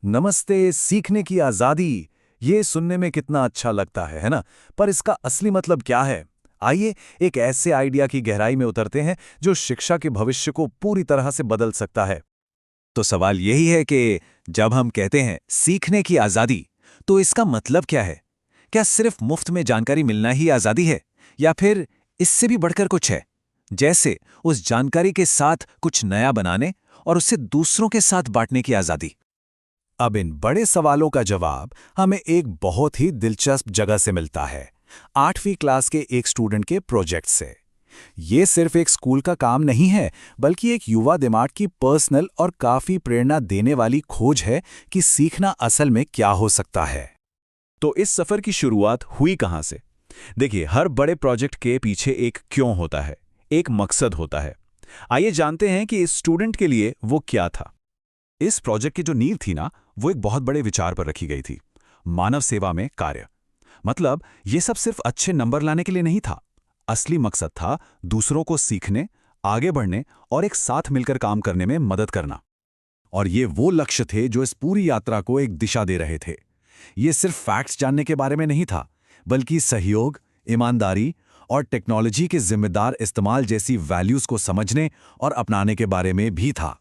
नमस्ते। सीखने की आजादी, ये सुनने में कितना अच्छा लगता है ना? पर इसका असली मतलब क्या है? आइए एक ऐसे आइडिया की गहराई में उतरते हैं जो शिक्षा के भविष्य को पूरी तरह से बदल सकता है। तो सवाल यही है कि जब हम कहते हैं सीखने की आजादी, तो इसका मतलब क्या है? क्या सिर्फ मुफ्त में जानकारी मिलना ही आजादी है, या फिर इससे भी बढ़कर कुछ है? जैसे उस जानकारी के साथ कुछ नया बनाने और उसे दूसरों के साथ बांटने की आजादी। अब इन बड़े सवालों का जवाब हमें एक बहुत ही दिलचस्प जगह से मिलता है, 8वीं क्लास के एक स्टूडेंट के प्रोजेक्ट से। ये सिर्फ एक स्कूल का काम नहीं है, बल्कि एक युवा दिमाग की पर्सनल और काफी प्रेरणा देने वाली खोज है कि सीखना असल में क्या हो सकता है। तो इस सफर की शुरुआत हुई कहां से? देखिए, हर बड़े प्रोजेक्ट के पीछे एक क्यों होता है, एक मकसद होता है। आइए जानते हैं कि इस स्टूडेंट के लिए वो क्या था। इस प्रोजेक्ट की जो नींव थी ना, वो एक बहुत बड़े विचार पर रखी गई थी, मानव सेवा में कार्य। मतलब ये सब सिर्फ अच्छे नंबर लाने के लिए नहीं था। असली मकसद था दूसरों को सीखने, आगे बढ़ने और एक साथ मिलकर काम करने में मदद करना। और ये वो लक्ष्य थे जो इस पूरी यात्रा को एक दिशा दे रहे थे। ये सिर्फ फैक्ट्स जानने के बारे में नहीं था, बल्कि सहयोग, ईमानदारी और टेक्नोलॉजी के जिम्मेदार इस्तेमाल जैसी वैल्यूज को समझने और अपनाने के बारे में भी था।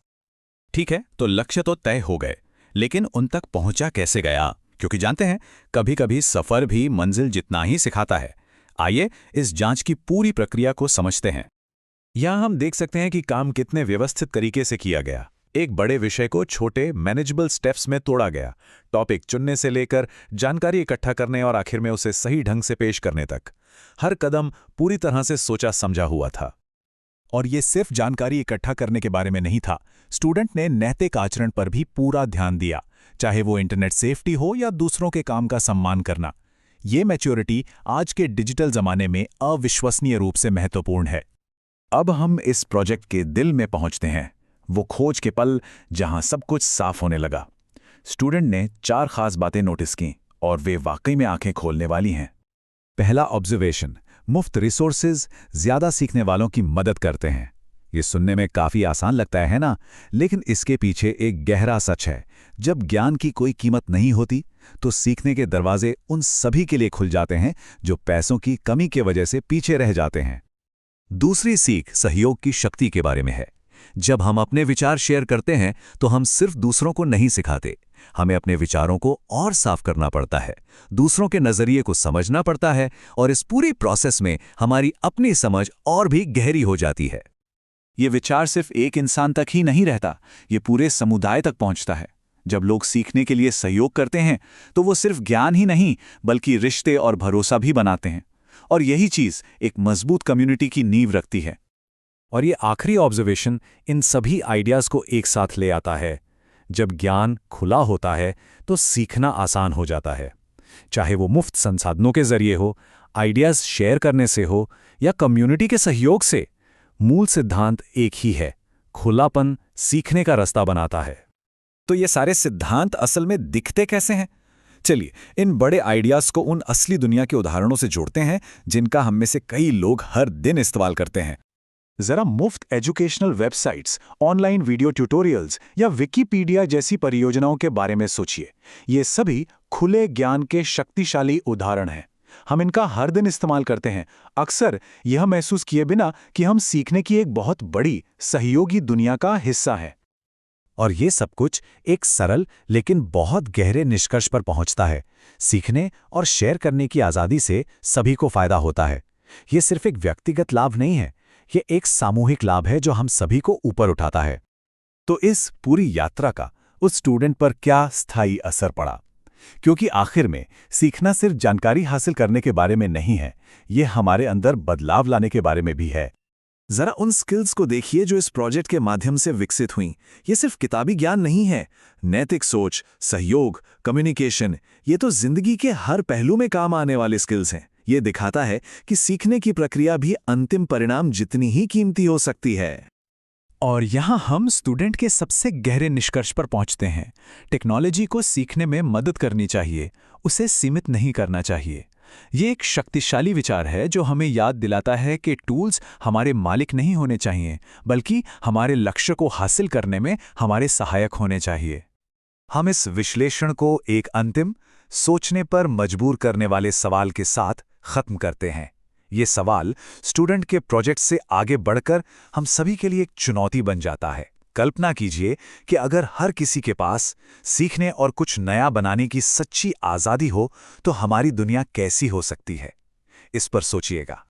ठीक है, तो लक्ष्य तो तय हो गए, लेकिन उन तक पहुंचा कैसे गया? क्योंकि जानते हैं, कभी-कभी सफर भी मंजिल जितना ही सिखाता है। आइए इस जांच की पूरी प्रक्रिया को समझते हैं। यहां हम देख सकते हैं कि काम कितने व्यवस्थित तरीके से किया गया। एक बड़े विषय को छोटे मैनेजेबल स्टेप्स में तोड़ा गया, टॉपिक चुनने से लेकर जानकारी इकट्ठा करने और आखिर में उसे सही ढंग से पेश करने तक। हर कदम पूरी तरह से सोचा समझा हुआ था। और ये सिर्फ जानकारी इकट्ठा करने के बारे में नहीं था। स्टूडेंट ने नैतिक आचरण पर भी पूरा ध्यान दिया, चाहे वो इंटरनेट सेफ्टी हो या दूसरों के काम का सम्मान करना। ये मैच्योरिटी आज के डिजिटल जमाने में अविश्वसनीय रूप से महत्वपूर्ण है। अब हम इस प्रोजेक्ट के दिल में पहुंचते हैं, वो खोज के पल जहां सब कुछ साफ होने लगा। स्टूडेंट ने 4 खास बातें नोटिस की और वे वाकई में आंखें खोलने वाली हैं। पहला ऑब्जर्वेशन, मुफ्त रिसोर्सेज ज्यादा सीखने वालों की मदद करते हैं। ये सुनने में काफी आसान लगता है ना, लेकिन इसके पीछे एक गहरा सच है। जब ज्ञान की कोई कीमत नहीं होती, तो सीखने के दरवाजे उन सभी के लिए खुल जाते हैं जो पैसों की कमी की वजह से पीछे रह जाते हैं। दूसरी सीख सहयोग की शक्ति के बारे में है। जब हम अपने विचार शेयर करते हैं, तो हम सिर्फ दूसरों को नहीं सिखाते, हमें अपने विचारों को और साफ करना पड़ता है, दूसरों के नजरिए को समझना पड़ता है, और इस पूरी प्रोसेस में हमारी अपनी समझ और भी गहरी हो जाती है। ये विचार सिर्फ एक इंसान तक ही नहीं रहता, ये पूरे समुदाय तक पहुंचता है। जब लोग सीखने के लिए सहयोग करते हैं, तो वो सिर्फ ज्ञान ही नहीं, बल्कि रिश्ते और भरोसा भी बनाते हैं। और यही चीज एक मजबूत कम्युनिटी की नींव रखती है। और ये आखिरी ऑब्जर्वेशन इन सभी आइडियाज को एक साथ ले आता है। जब ज्ञान खुला होता है, तो सीखना आसान हो जाता है। चाहे वो मुफ्त संसाधनों के जरिए हो, आइडियाज शेयर करने से हो, या कम्युनिटी के सहयोग से, मूल सिद्धांत एक ही है, खुलापन सीखने का रास्ता बनाता है। तो ये सारे सिद्धांत असल में दिखते कैसे हैं? चलिए इन बड़े आइडियाज को उन असली दुनिया के उदाहरणों से जोड़ते हैं, जिनका हम में से कई लोग हर दिन इस्तेमाल करते हैं। जरा मुफ्त educational websites, online video tutorials या विकिपीडिया जैसी परियोजनाओं के बारे में सोचिए। ये सभी खुले ज्ञान के शक्तिशाली उदाहरण हैं। हम इनका हर दिन इस्तेमाल करते हैं, अक्सर यह महसूस किए बिना कि हम सीखने की एक बहुत बड़ी सहयोगी दुनिया का हिस्सा हैं। और ये सब कुछ एक सरल लेकिन बहुत गहरे निष्कर्ष पर पहुंचता है। सीखने और शेयर करने की आज़ादी से सभी को फायदा होता है। ये सिर्फ एक व्यक्तिगत लाभ नहीं है, ये एक सामूहिक लाभ है जो हम सभी को ऊपर उठाता है। तो इस पूरी यात्रा का उस स्टूडेंट पर क्या स्थायी असर पड़ा? क्योंकि आखिर में सीखना सिर्फ जानकारी हासिल करने के बारे में नहीं है, ये हमारे अंदर बदलाव लाने के बारे में भी है। जरा उन स्किल्स को देखिए जो इस प्रोजेक्ट के माध्यम से विकसित हुई। ये सिर्फ किताबी ज्ञान नहीं है, नैतिक सोच, सहयोग, कम्युनिकेशन, ये तो जिंदगी के हर पहलू में काम आने वाले स्किल्स हैं। ये दिखाता है कि सीखने की प्रक्रिया भी अंतिम परिणाम जितनी ही कीमती हो सकती है। और यहाँ हम स्टूडेंट के सबसे गहरे निष्कर्ष पर पहुँचते हैं। टेक्नोलॉजी को सीखने में मदद करनी चाहिए, उसे सीमित नहीं करना चाहिए। ये एक शक्तिशाली विचार है जो हमें याद दिलाता है कि टूल्स हमारे मालिक नहीं होने चाहिए, बल्कि हमारे लक्ष्य को हासिल करने में हमारे सहायक होने चाहिए। हम इस विश्लेषण को एक अंतिम, सोचने पर मजबूर करने वाले सवाल के साथ खत्म करते हैं। ये सवाल स्टूडेंट के प्रोजेक्ट से आगे बढ़कर हम सभी के लिए एक चुनौती बन जाता है। कल्पना कीजिए कि अगर हर किसी के पास सीखने और कुछ नया बनाने की सच्ची आज़ादी हो तो हमारी दुनिया कैसी हो सकती है। इस पर सोचिएगा।